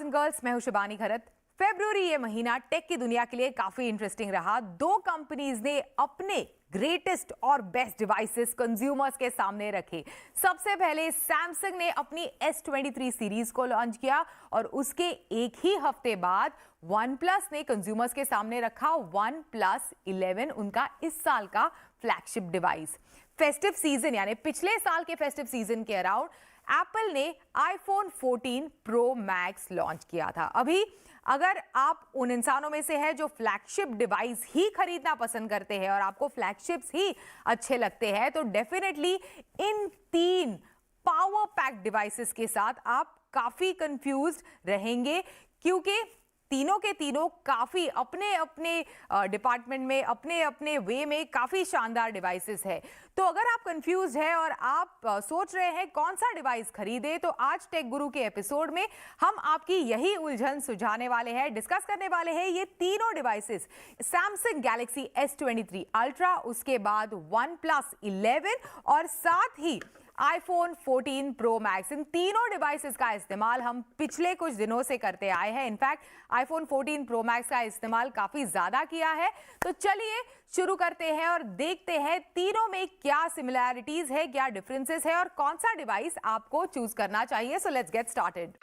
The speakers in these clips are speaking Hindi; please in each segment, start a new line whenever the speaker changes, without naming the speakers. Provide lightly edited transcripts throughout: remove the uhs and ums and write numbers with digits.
बॉयज एंड गर्ल्स, मैं हूं शिबानी खरत। फेब्रुवरी ये महीना टेक की दुनिया के लिए काफी इंटरेस्टिंग रहा। दो कंपनीज ने अपने ग्रेटेस्ट और बेस्ट डिवाइसेस कंज्यूमर्स के सामने रखे। सबसे पहले सैमसंग ने अपनी S23 सीरीज को लॉन्च किया और उसके एक ही हफ्ते बाद OnePlus ने कंज्यूमर्स के सामने रखा OnePlus 11, उनका इस साल का फ्लैगशिप डिवाइस। फेस्टिव सीजन यानी पिछले साल के फेस्टिव सीजन के अराउंड एप्पल ने iPhone 14 Pro Max लॉन्च किया था। अभी अगर आप उन इंसानों में से हैं जो फ्लैगशिप डिवाइस ही खरीदना पसंद करते हैं और आपको फ्लैगशिप्स ही अच्छे लगते हैं, तो डेफिनेटली इन तीन पावर पैक डिवाइसेस के साथ आप काफी कंफ्यूज्ड रहेंगे, क्योंकि तीनों के तीनों काफी अपने अपने डिपार्टमेंट में, अपने अपने वे में काफी शानदार डिवाइसेस है। तो अगर आप कंफ्यूज है और आप सोच रहे हैं कौन सा डिवाइस खरीदे, तो आज टेक गुरु के एपिसोड में हम आपकी यही उलझन सुलझाने वाले हैं। डिस्कस करने वाले हैं ये तीनों devices, Samsung Galaxy S23 ultra, उसके बाद OnePlus 11 और साथ ही iPhone 14 Pro Max। इन तीनों डिवाइसेस का इस्तेमाल हम पिछले कुछ दिनों से करते आए हैं। इनफैक्ट iPhone 14 Pro Max का इस्तेमाल काफी ज्यादा किया है। तो चलिए शुरू करते हैं और देखते हैं तीनों में क्या सिमिलैरिटीज है, क्या डिफरेंसेस है और कौन सा डिवाइस आपको चूज करना चाहिए। So let's get started.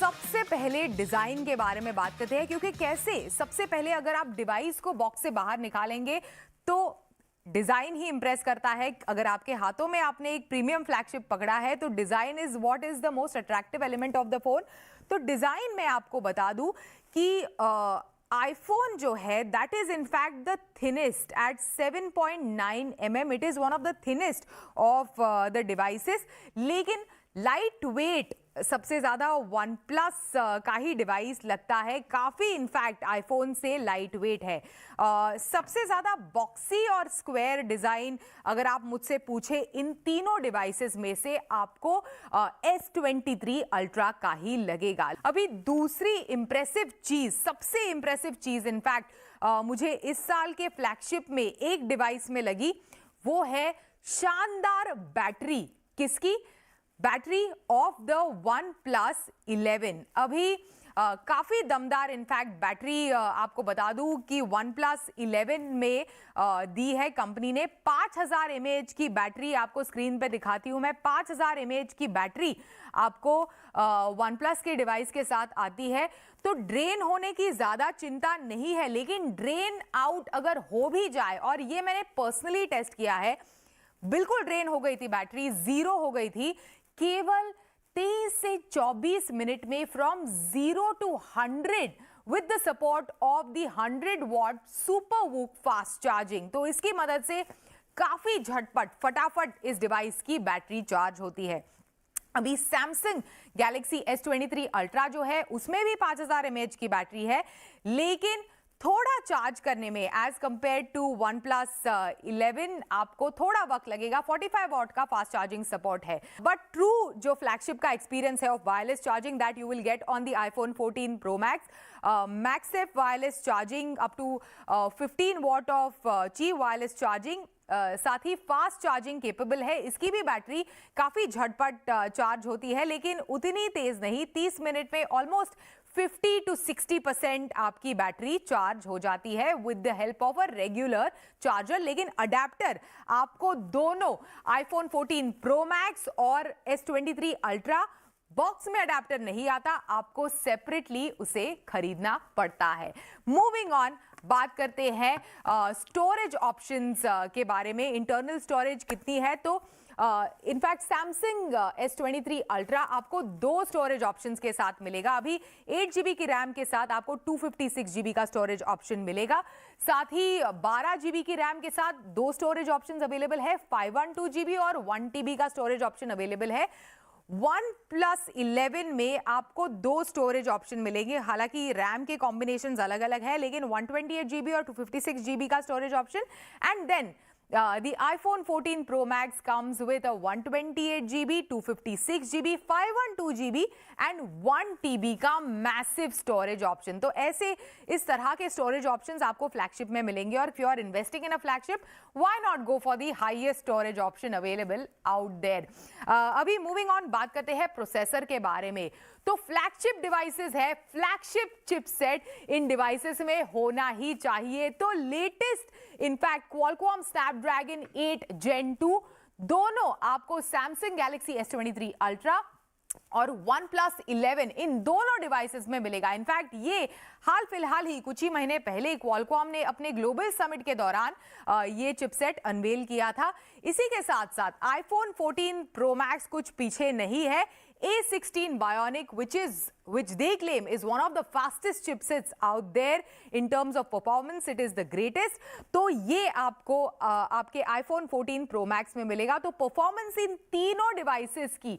सबसे पहले डिजाइन के बारे में बात करते हैं, क्योंकि कैसे सबसे पहले अगर आप डिवाइस को बॉक्स से बाहर निकालेंगे तो डिजाइन ही इंप्रेस करता है। अगर आपके हाथों में आपने एक प्रीमियम फ्लैगशिप पकड़ा है तो design is what is the most attractive element of the phone. तो डिजाइन में आपको बता दूं कि आईफोन जो है that is in fact the thinnest at 7.9 mm। It is one of the thinnest of the devices, लेकिन लाइट वेट सबसे ज्यादा OnePlus का ही डिवाइस लगता है। काफी इनफैक्ट आईफोन से लाइट वेट है। सबसे ज्यादा बॉक्सी और स्क्वायर डिजाइन अगर आप मुझसे पूछे इन तीनों डिवाइसेस में से आपको S23 अल्ट्रा का ही लगेगा। अभी दूसरी इंप्रेसिव चीज, सबसे इंप्रेसिव चीज इनफैक्ट मुझे इस साल के फ्लैगशिप में एक डिवाइस में लगी, वो है शानदार बैटरी। किसकी? Battery of the OnePlus 11। अभी काफी दमदार इनफैक्ट बैटरी आपको बता दूं कि OnePlus 11 में दी है कंपनी ने। 5000 mAh की बैटरी आपको स्क्रीन पे दिखाती हूं मैं। 5000 mAh की बैटरी आपको OnePlus के डिवाइस के साथ आती है, तो ड्रेन होने की ज्यादा चिंता नहीं है। लेकिन ड्रेन आउट अगर हो भी जाए, और ये मैंने पर्सनली टेस्ट किया है, बिल्कुल ड्रेन हो गई थी बैटरी, जीरो हो गई थी केवल 23 से 24 मिनट में, from 0 to 100 with the support of the 100 what super VOOC fast charging. तो इसकी मदद से काफी झटपट फटाफट इस डिवाइस की बैटरी चार्ज होती है। अभी सैमसंग गैलेक्सी S23 अल्ट्रा जो है उसमें भी 5000 mAh की बैटरी है, लेकिन थोड़ा चार्ज करने में एज कंपेयर टू OnePlus 11 आपको थोड़ा वक्त लगेगा। 45 वॉट का फास्ट चार्जिंग सपोर्ट है, बट ट्रू जो फ्लैगशिप का एक्सपीरियंस है of wireless charging that you will get on the iPhone 14 Pro Max। MagSafe wireless charging up to 15 watt of Qi wireless charging, साथ ही फास्ट चार्जिंग केपेबल है। इसकी भी बैटरी काफी झटपट चार्ज होती है, लेकिन उतनी तेज नहीं। 30 मिनट में ऑलमोस्ट 50 to 60% आपकी बैटरी चार्ज हो जाती है with the help of a regular charger. लेकिन अडेप्टर आपको दोनों iPhone 14 Pro Max और S23 अल्ट्रा बॉक्स में अडेप्टर नहीं आता, आपको सेपरेटली उसे खरीदना पड़ता है। मूविंग ऑन, बात करते हैं स्टोरेज ऑप्शंस के बारे में। इंटरनल स्टोरेज कितनी है? तो इनफैक्ट सैमसंग S23 अल्ट्रा आपको दो स्टोरेज ऑप्शंस के साथ मिलेगा। अभी 8 GB की रैम के साथ आपको 256 GB का स्टोरेज ऑप्शन मिलेगा। साथ ही 12 GB की रैम के साथ दो स्टोरेज ऑप्शंस अवेलेबल है, 512 GB और 1 TB का स्टोरेज ऑप्शन अवेलेबल है। OnePlus 11 में आपको दो स्टोरेज ऑप्शन मिलेंगे, हालांकि रैम के कॉम्बिनेशंस अलग अलग है, लेकिन 128 GB और 256 GB का storage option. And then The iPhone 14 Pro Max comes with a 128GB, 256GB, 512GB and 1TB का मैसिव स्टोरेज ऑप्शन। तो ऐसे इस तरह के स्टोरेज ऑप्शंस आपको फ्लैगशिप में मिलेंगे और if you are investing in a flagship, why not go for the highest storage option available out there. अभी मूविंग ऑन बात करते हैं प्रोसेसर के बारे में। तो फ्लैगशिप डिवाइसेस है, फ्लैगशिप चिपसेट इन डिवाइसेस में होना ही चाहिए। तो latest in fact Qualcomm Snapdragon 8 Gen 2 दोनों आपको सैमसंग गैलेक्सी S23 अल्ट्रा और OnePlus 11 इन दोनों डिवाइसेस में मिलेगा। इनफैक्ट ये हाल फिलहाल ही कुछ ही महीने पहले क्वालकॉम ने अपने ग्लोबल समिट के दौरान ये चिपसेट अनवेल किया था। इसी के साथ साथ iPhone 14 Pro Max कुछ पीछे नहीं है। A16 Bionic, which they claim is one of the fastest chipsets out there in terms of performance, it is the greatest। तो ये आपको आपके iPhone 14 Pro Max में मिलेगा। तो परफॉर्मेंस इन तीनों डिवाइसेस की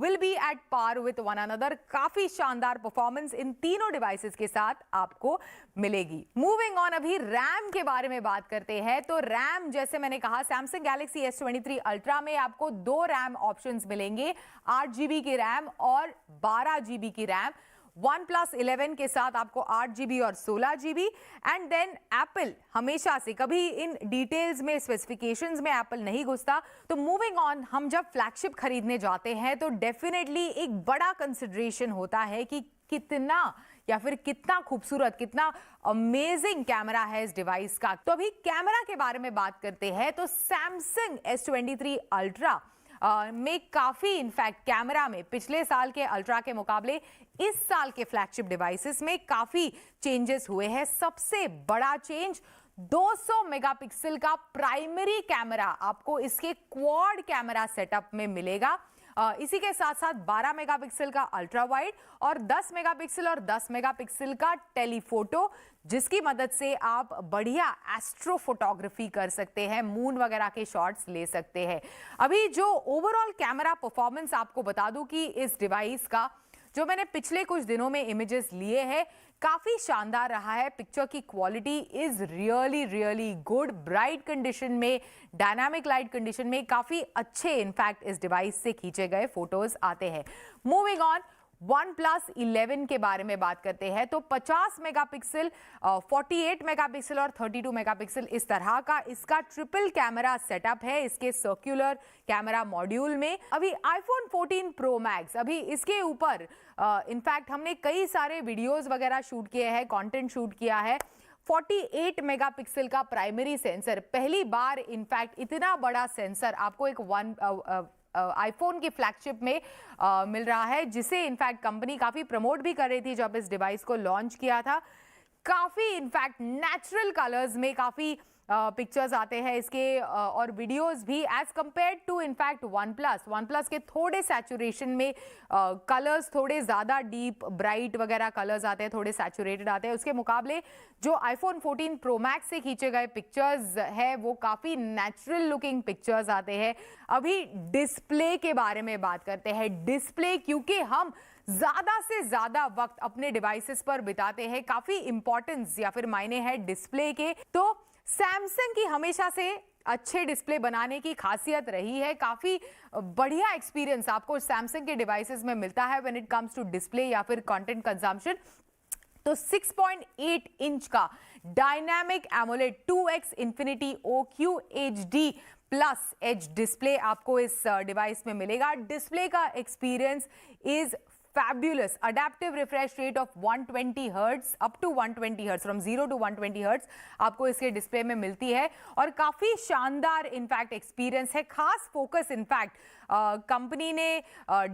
will be at par with one another। काफी शानदार परफॉर्मेंस इन तीनों डिवाइसेस के साथ आपको मिलेगी। मूविंग ऑन, अभी रैम के बारे में बात करते हैं। तो रैम, जैसे मैंने कहा, सैमसंग गैलेक्सी S23 अल्ट्रा में आपको दो रैम ऑप्शंस मिलेंगे, 8GB की रैम और 12GB की रैम। OnePlus 11 के साथ आपको 8GB और 16GB। एंड देन एप्पल हमेशा से कभी इन डिटेल्स में, स्पेसिफिकेशंस में एप्पल नहीं घुसता। तो मूविंग ऑन, हम जब फ्लैगशिप खरीदने जाते हैं तो डेफिनेटली एक बड़ा कंसिडरेशन होता है कि कितना या फिर कितना खूबसूरत, कितना अमेजिंग कैमरा है इस डिवाइस का। तो अभी कैमरा के बारे में बात करते हैं। तो सैमसंग S23 अल्ट्रा में काफी इनफैक्ट कैमरा में पिछले साल के अल्ट्रा के मुकाबले इस साल के फ्लैगशिप डिवाइसेस में काफी चेंजेस हुए हैं। सबसे बड़ा चेंज 200 मेगापिक्सल का प्राइमरी कैमरा आपको इसके क्वाड कैमरा सेटअप में मिलेगा। इसी के साथ साथ 12 मेगापिक्सल का अल्ट्रा वाइड और 10 मेगापिक्सल और 10 मेगापिक्सल का टेलीफोटो, जिसकी मदद से आप बढ़िया एस्ट्रो फोटोग्राफी कर सकते हैं, मून वगैरह के शॉट्स ले सकते हैं। अभी जो ओवरऑल कैमरा परफॉर्मेंस आपको बता दूं कि इस डिवाइस का जो मैंने पिछले कुछ दिनों में इमेजेस लिए हैं, काफी शानदार रहा है। पिक्चर की quality is really good. Bright condition में, डायनामिक लाइट कंडीशन में काफी अच्छे इनफैक्ट इस डिवाइस से खींचे गए फोटोज आते हैं। मूविंग ऑन, OnePlus 11 के बारे में बात करते हैं। तो 50 मेगापिक्सल, 48 मेगापिक्सल और 32 मेगापिक्सल इस तरह का इसका ट्रिपल कैमरा सेटअप है इसके सर्कुलर कैमरा मॉड्यूल में। अभी iPhone 14 Pro Max, अभी इसके ऊपर इनफैक्ट हमने कई सारे वीडियोस वगैरह शूट किए हैं, कंटेंट शूट किया है। 48 मेगापिक्सल का प्राइमरी सेंसर, पहली बार इनफैक्ट इतना बड़ा सेंसर आपको एक आईफोन की फ्लैगशिप में मिल रहा है, जिसे इनफैक्ट कंपनी काफी प्रमोट भी कर रही थी जब इस डिवाइस को लॉन्च किया था। काफी इनफैक्ट नेचुरल कलर्स में काफी पिक्चर्स आते हैं इसके और वीडियोस भी, as compare to in fact OnePlus के थोड़े सैचुरेशन में कलर्स थोड़े ज़्यादा डीप ब्राइट वगैरह कलर्स आते हैं, थोड़े सैचुरेटेड आते हैं। उसके मुकाबले जो iPhone 14 Pro Max से खींचे गए पिक्चर्स है वो काफ़ी नेचुरल लुकिंग पिक्चर्स आते हैं। अभी डिस्प्ले के बारे में बात करते हैं। डिस्प्ले, क्योंकि हम ज़्यादा से ज़्यादा वक्त अपने डिवाइसेस पर बिताते हैं, काफ़ी इंपॉर्टेंस या फिर मायने है डिस्प्ले के। तो सैमसंग की हमेशा से अच्छे डिस्प्ले बनाने की खासियत रही है। काफी बढ़िया एक्सपीरियंस आपको सैमसंग के डिवाइसेस में मिलता है when it comes to display या फिर कंटेंट कंजम्पशन। तो 6.8 इंच का dynamic AMOLED 2x infinity OQHD plus H display आपको इस डिवाइस में मिलेगा। डिस्प्ले का experience is fabulous, adaptive refresh rate of 120 Hz up to 120 Hz, from 0 to 120 Hz आपको इसके डिस्प्ले में मिलती है और काफी शानदार इनफैक्ट एक्सपीरियंस है। खास फोकस इनफैक्ट कंपनी ने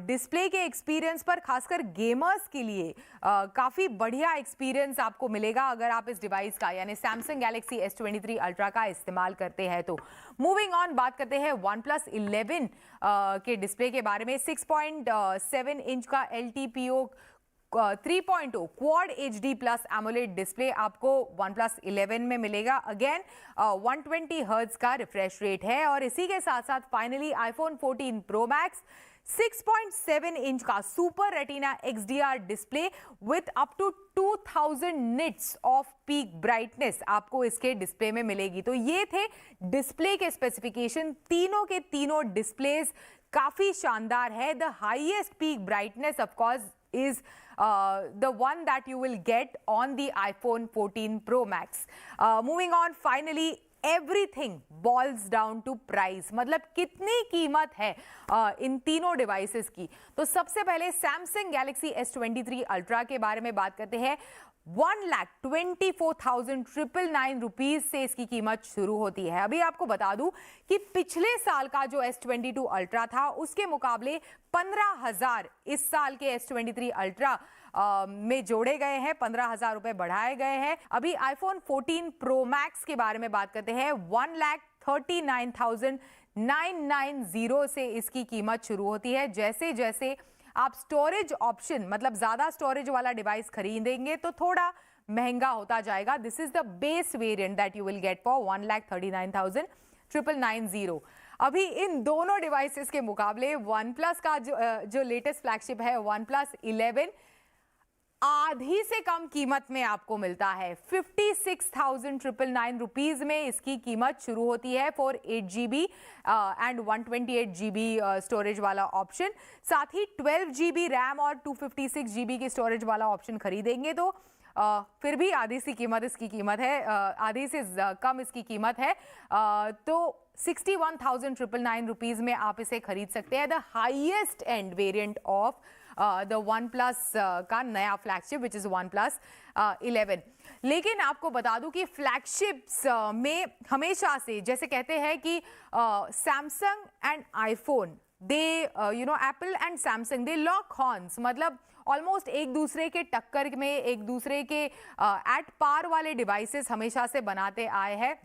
डिस्प्ले के एक्सपीरियंस पर खासकर गेमर्स के लिए काफी बढ़िया एक्सपीरियंस आपको मिलेगा अगर आप इस डिवाइस का यानी सैमसंग गैलेक्सी S23 अल्ट्रा का इस्तेमाल करते हैं। तो मूविंग ऑन, बात करते हैं OnePlus 11 के डिस्प्ले के बारे में। 6.7 इंच का LTPO 3.0 quad HD plus AMOLED display आपको OnePlus 11 में मिलेगा। अगेन 120 हर्ट्ज का रिफ्रेश रेट है और इसी के साथ साथ finally iPhone 14 Pro Max 6.7 inch का super retina XDR display with up to 2000 nits of peak brightness आपको इसके डिस्प्ले में मिलेगी। तो ये थे डिस्प्ले के स्पेसिफिकेशन। तीनों के तीनों डिस्प्लेस काफी शानदार है। The highest peak brightness of course is the one that you will get on the iPhone 14 Pro Max. Moving on, finally everything boils down to price, मतलब कितनी कीमत है इन तीनों डिवाइसेस की। तो सबसे पहले Samsung Galaxy S23 Ultra के बारे में बात करते हैं। 1,24,999 रुपीज से इसकी कीमत शुरू होती है। अभी आपको बता दूं कि पिछले साल का जो S22 Ultra था उसके मुकाबले 15,000 इस साल के S23 Ultra में जोड़े गए हैं, 15,000 रुपए बढ़ाए गए हैं। अभी iPhone 14 Pro Max के बारे में बात करते हैं। 1,39,990 से इसकी कीमत शुरू होती है। जैसे जैसे आप स्टोरेज ऑप्शन मतलब ज्यादा स्टोरेज वाला डिवाइस खरीदेंगे तो थोड़ा महंगा होता जाएगा। This is the base variant that you will get for 1,39,990। अभी इन दोनों डिवाइसेस के मुकाबले OnePlus का जो लेटेस्ट फ्लैगशिप है OnePlus 11 आधी से कम कीमत में आपको मिलता है। 56,999 रुपीज में इसकी कीमत शुरू होती है for 8GB and 128GB storage वाला ऑप्शन। साथ ही 12GB रैम और 256GB की स्टोरेज वाला ऑप्शन खरीदेंगे तो फिर भी आधी सी कीमत इसकी कीमत है, आधी से कम इसकी कीमत है। तो 61,999 रुपीज में आप इसे खरीद सकते हैं। The highest end variant of the OnePlus का नया फ्लैगशिप विच इज OnePlus 11। लेकिन आपको बता दूं कि फ्लैगशिप्स में हमेशा से जैसे कहते हैं कि Samsung and iPhone they Apple and Samsung they lock horns, मतलब ऑलमोस्ट एक दूसरे के टक्कर में एक दूसरे के एट पार वाले डिवाइसेस हमेशा से बनाते आए हैं।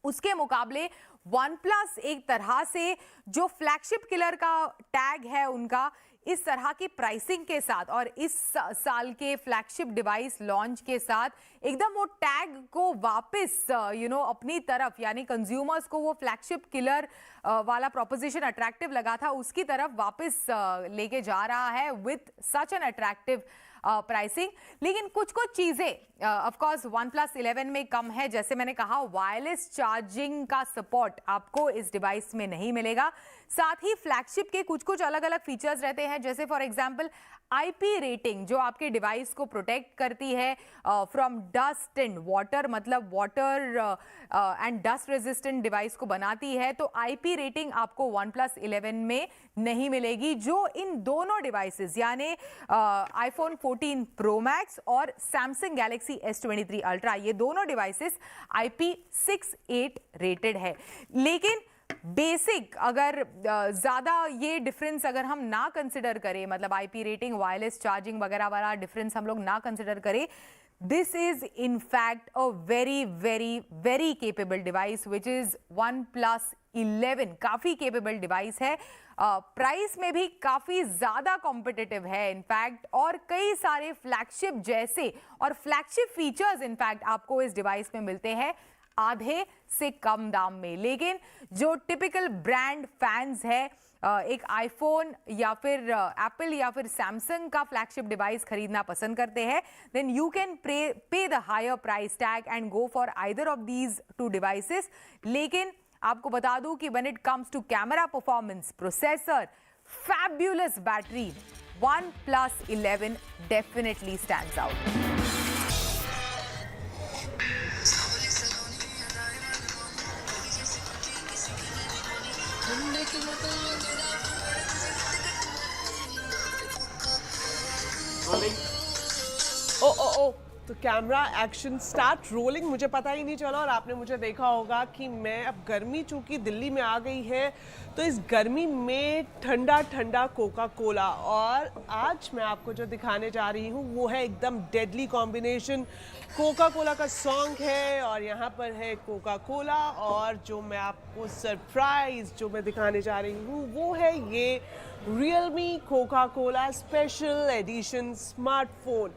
उसके मुकाबले OnePlus एक तरह से जो फ्लैगशिप किलर का टैग है उनका, इस तरह की प्राइसिंग के साथ और इस साल के फ्लैगशिप डिवाइस लॉन्च के साथ एकदम वो टैग को वापस अपनी तरफ, यानी कंज्यूमर्स को वो फ्लैगशिप किलर वाला प्रोपोजिशन अट्रैक्टिव लगा था उसकी तरफ वापस लेके जा रहा है with such an attractive pricing. लेकिन कुछ कुछ चीजें ऑफ कोर्स OnePlus 11 में कम है। जैसे मैंने कहा वायरलेस चार्जिंग का सपोर्ट आपको इस डिवाइस में नहीं मिलेगा। साथ ही फ्लैगशिप के कुछ कुछ अलग अलग फीचर्स रहते हैं, जैसे फॉर एग्जांपल IP रेटिंग जो आपके डिवाइस को प्रोटेक्ट करती है फ्रॉम डस्ट एंड वाटर, मतलब water and dust resistant device को बनाती है। तो IP रेटिंग आपको OnePlus 11 में नहीं मिलेगी, जो इन दोनों डिवाइसेस यानी iPhone 14 Pro Max और Samsung Galaxy S23 Ultra ये दोनों डिवाइसेस IP68 रेटेड है। लेकिन बेसिक अगर ज्यादा ये डिफरेंस अगर हम ना कंसिडर करें, मतलब IP रेटिंग वायरलेस चार्जिंग वगैरह वाला डिफरेंस हम लोग ना कंसिडर करें, this is in fact a very very very capable device which is OnePlus 11। काफी केपेबल डिवाइस है, प्राइस में भी काफी ज्यादा कॉम्पिटिटिव है इनफैक्ट, और कई सारे फ्लैगशिप जैसे और फ्लैगशिप फीचर्स इनफैक्ट आपको इस डिवाइस में मिलते हैं आधे से कम दाम में। लेकिन जो टिपिकल ब्रांड फैंस है एक आईफोन या फिर एप्पल या फिर सैमसंग का फ्लैगशिप डिवाइस खरीदना पसंद करते हैं, then you can pay the higher price tag and go for either of these two devices. लेकिन आपको बता दूं कि when it comes to camera performance, processor, fabulous battery, OnePlus 11 definitely stands out.
ओ तो कैमरा एक्शन स्टार्ट रोलिंग, मुझे पता ही नहीं चला। और आपने मुझे देखा होगा कि मैं अब गर्मी चूंकि दिल्ली में आ गई है तो इस गर्मी में ठंडा ठंडा कोका कोला, और आज मैं आपको जो दिखाने जा रही हूँ वो है एकदम डेडली कॉम्बिनेशन। कोका कोला का सॉन्ग है और यहाँ पर है कोका कोला, और जो मैं आपको सरप्राइज जो मैं दिखाने जा रही हूँ वो है ये Realme Coca Cola special edition smartphone.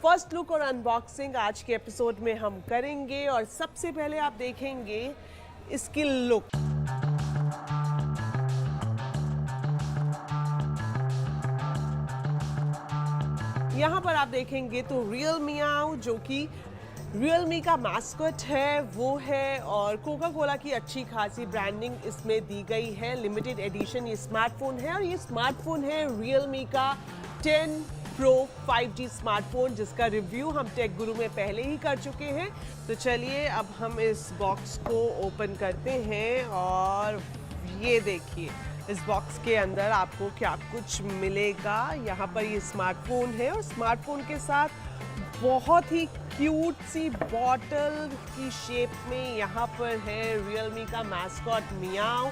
First look और अनबॉक्सिंग आज के एपिसोड में हम करेंगे, और सबसे पहले आप देखेंगे इसकी लुक। यहाँ पर आप देखेंगे तो रियल मियाओ जो कि रियलमी का मैस्कट है वो है, और कोका कोला की अच्छी खासी ब्रांडिंग इसमें दी गई है। लिमिटेड एडिशन ये स्मार्टफोन है, और ये स्मार्टफोन है रियलमी का 10 प्रो 5G स्मार्टफोन, जिसका रिव्यू हम टेक गुरु में पहले ही कर चुके हैं। तो चलिए अब हम इस बॉक्स को ओपन करते हैं, और ये देखिए इस बॉक्स के अंदर आपको क्या कुछ मिलेगा। यहाँ पर ये स्मार्टफोन है, और स्मार्टफोन के साथ बहुत ही क्यूट सी बॉटल की शेप में यहाँ पर है रियलमी का मैस्कॉट मियाओ।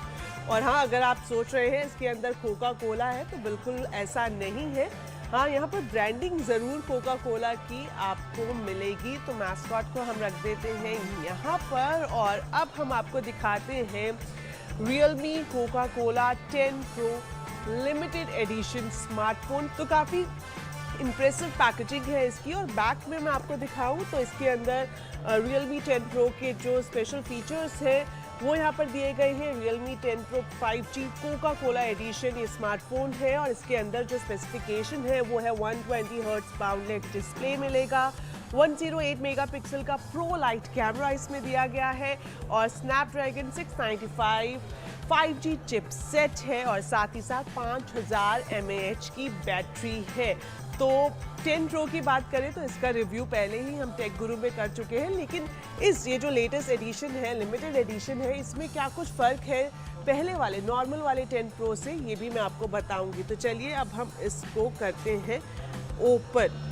और हाँ, अगर आप सोच रहे हैं इसके अंदर कोका कोला है, तो बिल्कुल ऐसा नहीं है। हाँ, यहाँ पर ब्रांडिंग ज़रूर कोका कोला की आपको मिलेगी। तो मैस्कॉट को हम रख देते हैं यहाँ पर, और अब हम आपको दिखाते हैं Realme Coca Cola 10 pro limited edition smartphone. तो काफ़ी इम्प्रेसिव पैकेजिंग है इसकी, और बैक में मैं आपको दिखाऊं तो इसके अंदर रियलमी 10 प्रो के जो स्पेशल फीचर्स हैं वो यहाँ पर दिए गए हैं। Realme 10 Pro 5G Coca Cola edition ये स्मार्टफोन है, और इसके अंदर जो स्पेसिफिकेशन है वो है 120 हर्ट्ज बाउंडलेस डिस्प्ले मिलेगा, 108 मेगापिक्सल का प्रो लाइट कैमरा इसमें दिया गया है, और स्नैपड्रैगन 695 5G चिपसेट है, और साथ ही साथ 5000 mAh की बैटरी है। तो 10 प्रो की बात करें तो इसका रिव्यू पहले ही हम टेक गुरु में कर चुके हैं, लेकिन ये जो लेटेस्ट एडिशन है, लिमिटेड एडिशन है, इसमें क्या कुछ फ़र्क है पहले वाले नॉर्मल वाले 10 प्रो से, ये भी मैं आपको बताऊंगी। तो चलिए अब हम इसको करते हैं ओपन।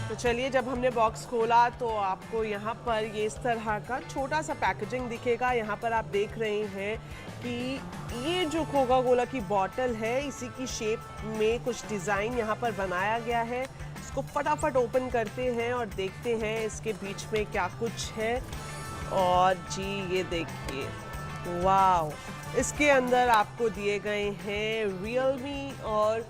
तो चलिए, जब हमने बॉक्स खोला तो आपको यहाँ पर ये इस तरह का छोटा सा पैकेजिंग दिखेगा। यहाँ पर आप देख रहे हैं कि ये जो कोका कोला की बॉटल है, इसी की शेप में कुछ डिज़ाइन यहाँ पर बनाया गया है। इसको फटाफट ओपन करते हैं और देखते हैं इसके बीच में क्या कुछ है। और जी ये देखिए, वाव, इसके अंदर आपको दिए गए हैं रियलमी और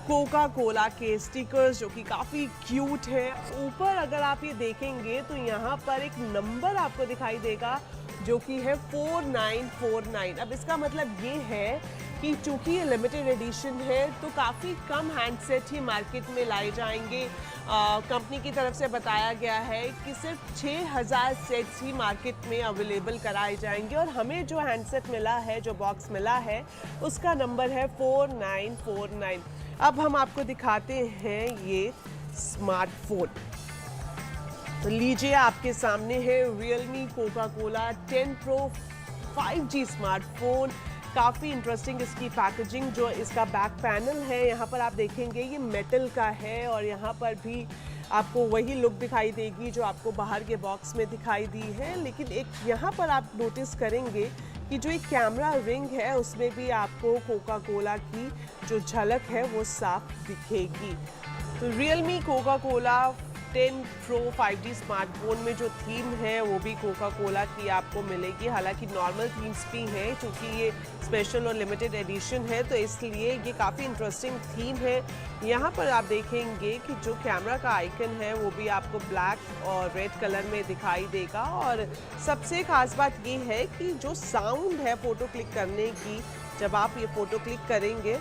कोका कोला के स्टिकर्स जो कि काफ़ी क्यूट है। ऊपर अगर आप ये देखेंगे तो यहाँ पर एक नंबर आपको दिखाई देगा जो कि है 4949। अब इसका मतलब ये है कि चूंकि ये लिमिटेड एडिशन है तो काफ़ी कम हैंडसेट ही मार्केट में लाए जाएंगे। कंपनी की तरफ से बताया गया है कि सिर्फ 6000 सेट्स ही मार्केट में अवेलेबल कराए जाएंगे, और हमें जो हैंडसेट मिला है, जो बॉक्स मिला है, उसका नंबर है 4949। अब हम आपको दिखाते हैं ये स्मार्टफोन। तो लीजिए, आपके सामने है Realme Coca Cola 10 Pro 5G smartphone. काफ़ी इंटरेस्टिंग इसकी पैकेजिंग, जो इसका बैक पैनल है यहाँ पर आप देखेंगे ये मेटल का है, और यहाँ पर भी आपको वही लुक दिखाई देगी जो आपको बाहर के बॉक्स में दिखाई दी है। लेकिन एक यहाँ पर आप नोटिस करेंगे कि जो एक कैमरा रिंग है उसमें भी आपको कोका कोला की जो झलक है वो साफ दिखेगी। तो Realme Coca Cola 10 Pro 5G smartphone में जो थीम है वो भी कोका कोला की आपको मिलेगी। हालांकि नॉर्मल थीम्स भी हैं, क्योंकि ये स्पेशल और लिमिटेड एडिशन है तो इसलिए ये काफ़ी इंटरेस्टिंग थीम है। यहाँ पर आप देखेंगे कि जो कैमरा का आइकन है वो भी आपको ब्लैक और रेड कलर में दिखाई देगा, और सबसे खास बात ये है कि जो साउंड है फ़ोटो क्लिक करने की, जब आप ये फ़ोटो क्लिक करेंगे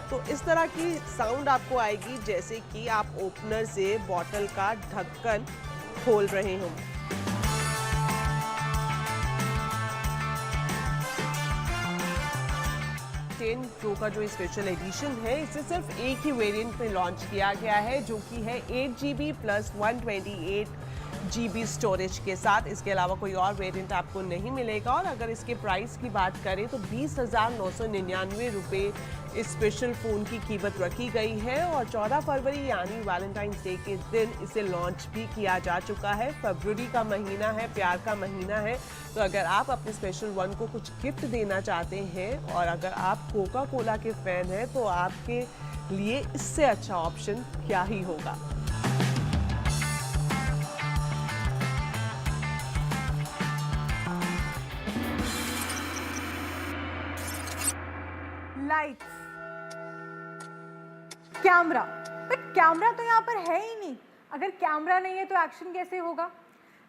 तो इस तरह की साउंड आपको आएगी जैसे कि आप ओपनर से बॉटल का ढक्कन खोल रहे हों। प्रो का जो स्पेशल एडिशन है, इसे सिर्फ एक ही वेरिएंट में लॉन्च किया गया है, जो कि है 8GB प्लस 128GB स्टोरेज के साथ। इसके अलावा कोई और वेरिएंट आपको नहीं मिलेगा। और अगर इसके प्राइस की बात करें तो 20,999 रुपये इस स्पेशल फ़ोन की कीमत रखी गई है, और 14 फरवरी यानी वैलेंटाइंस डे के दिन इसे लॉन्च भी किया जा चुका है। फरवरी का महीना है, प्यार का महीना है, तो अगर आप अपने स्पेशल वन को कुछ गिफ्ट देना चाहते हैं और अगर आप कोका कोला के फ़ैन हैं तो आपके लिए इससे अच्छा ऑप्शन क्या ही होगा।
लाइट्स, कैमरा, बट कैमरा तो यहाँ पर है ही नहीं। अगर कैमरा नहीं है तो एक्शन कैसे होगा?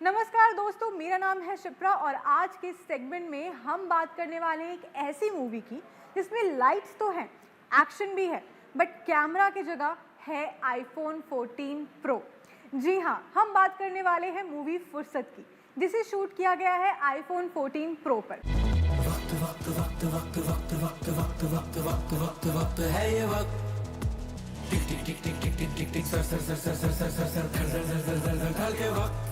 नमस्कार दोस्तों, मेरा नाम है शिप्रा और आज के सेगमेंट में हम बात करने वाले हैं एक ऐसी मूवी की जिसमें लाइट्स तो हैं, एक्शन भी है, बट कैमरा की जगह है आईफोन 14 प्रो। जी हाँ, हम बात करने वाले हैं मूवी फुर्सत की, जिसे शूट किया गया है आईफोन 14 प्रो पर।
वक्त वक्त वक्त वक्त वक्त वक्त वक्त वक्त वक्त वक्त वक्त है ये वक्त। Tick tick tick tick tick tick tick tick सर सर सर सर सर सर सर सर धर धर धर धर धर धर के वक्त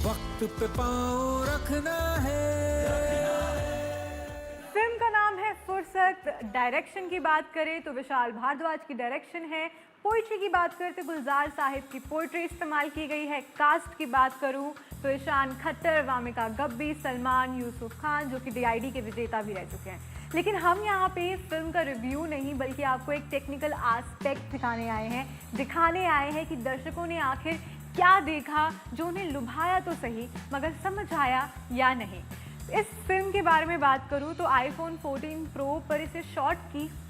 वक्त पे पाँव रखना है।
फिल्म का नाम है फुर्सत। डायरेक्शन की बात करें तो विशाल भारद्वाज की डायरेक्शन है। पोइट्री की बात करते गुलजार साहिब की पोइट्री इस्तेमाल की गई है। कास्ट की बात करूं तो ईशान खट्टर, वामिका गब्बी, सलमान, यूसुफ खान जो कि DID के विजेता भी रह चुके हैं। लेकिन हम यहाँ पे फिल्म का रिव्यू नहीं बल्कि आपको एक टेक्निकल एस्पेक्ट दिखाने आए हैं कि दर्शकों ने आखिर क्या देखा जो उन्हें लुभाया तो सही मगर समझ आया या नहीं। इस फिल्म के बारे में बात करूं तो आईफोन 14 प्रो पर इसे शॉट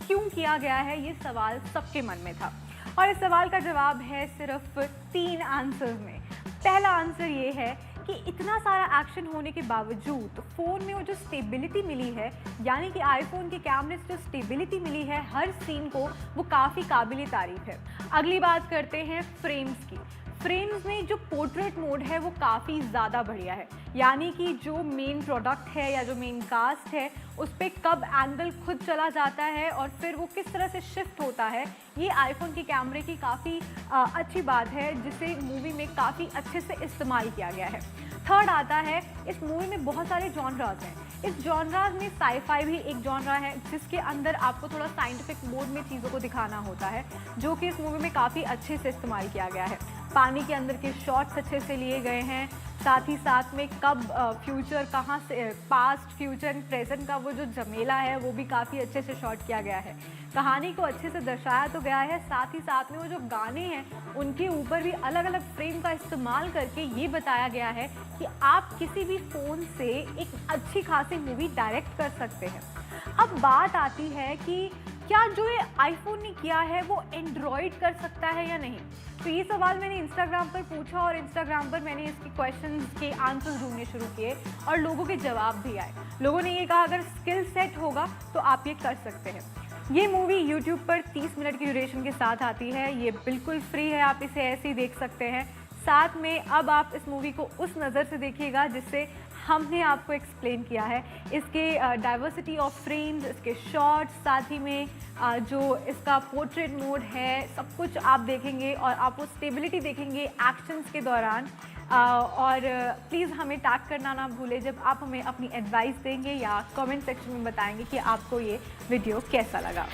क्यों किया गया है, ये सवाल सबके मन में था और इस सवाल का जवाब है सिर्फ 3 आंसर में। पहला आंसर ये है कि इतना सारा एक्शन होने के बावजूद फ़ोन में वो जो स्टेबिलिटी मिली है, यानी कि आईफोन के कैमरे से जो स्टेबिलिटी मिली है हर सीन को, वो काफ़ी काबिल तारीफ है। अगली बात करते हैं फ्रेम्स की। फ्रेम्स में जो पोर्ट्रेट मोड है वो काफ़ी ज़्यादा बढ़िया है, यानी कि जो मेन प्रोडक्ट है या जो मेन कास्ट है उस पर कब एंगल खुद चला जाता है और फिर वो किस तरह से शिफ्ट होता है, ये आईफोन के कैमरे की काफ़ी अच्छी बात है जिसे मूवी में काफ़ी अच्छे से इस्तेमाल किया गया है। थर्ड आता है, इस मूवी में बहुत सारे जॉनराज हैं। इस जॉनराज में साईफाई भी एक जॉनरा है जिसके अंदर आपको थोड़ा साइंटिफिक मोड में चीज़ों को दिखाना होता है, जो कि इस मूवी में काफ़ी अच्छे से इस्तेमाल किया गया है। पानी के अंदर के शॉट्स अच्छे से लिए गए हैं, साथ ही साथ में कब फ्यूचर कहाँ से पास्ट फ्यूचर एंड प्रेजेंट का वो जो झमेला है वो भी काफ़ी अच्छे से शॉट किया गया है। कहानी को अच्छे से दर्शाया तो गया है, साथ ही साथ में वो जो गाने हैं उनके ऊपर भी अलग अलग फ्रेम का इस्तेमाल करके ये बताया गया है कि आप किसी भी फ़ोन से एक अच्छी खासी मूवी डायरेक्ट कर सकते हैं। अब बात आती है कि क्या जो ये आईफोन ने किया है वो एंड्रॉयड कर सकता है या नहीं। तो ये सवाल मैंने इंस्टाग्राम पर पूछा और इंस्टाग्राम पर मैंने इसके क्वेश्चंस के आंसर ढूंढने शुरू किए और लोगों के जवाब भी आए। लोगों ने ये कहा अगर स्किल सेट होगा तो आप ये कर सकते हैं। ये मूवी यूट्यूब पर 30 मिनट की ड्यूरेशन के साथ आती है, ये बिल्कुल फ्री है, आप इसे ऐसे ही देख सकते हैं। साथ में अब आप इस मूवी को उस नज़र से देखिएगा जिससे हमने आपको एक्सप्लेन किया है। इसके डाइवर्सिटी ऑफ फ्रेम्स, इसके शॉट्स, साथ ही में जो इसका पोर्ट्रेट मोड है, सब कुछ आप देखेंगे और आप वो स्टेबिलिटी देखेंगे एक्शंस के दौरान। और प्लीज़ हमें टैग करना ना भूलें जब आप हमें अपनी एडवाइस देंगे या कमेंट सेक्शन में बताएंगे कि आपको ये वीडियो कैसा लगा।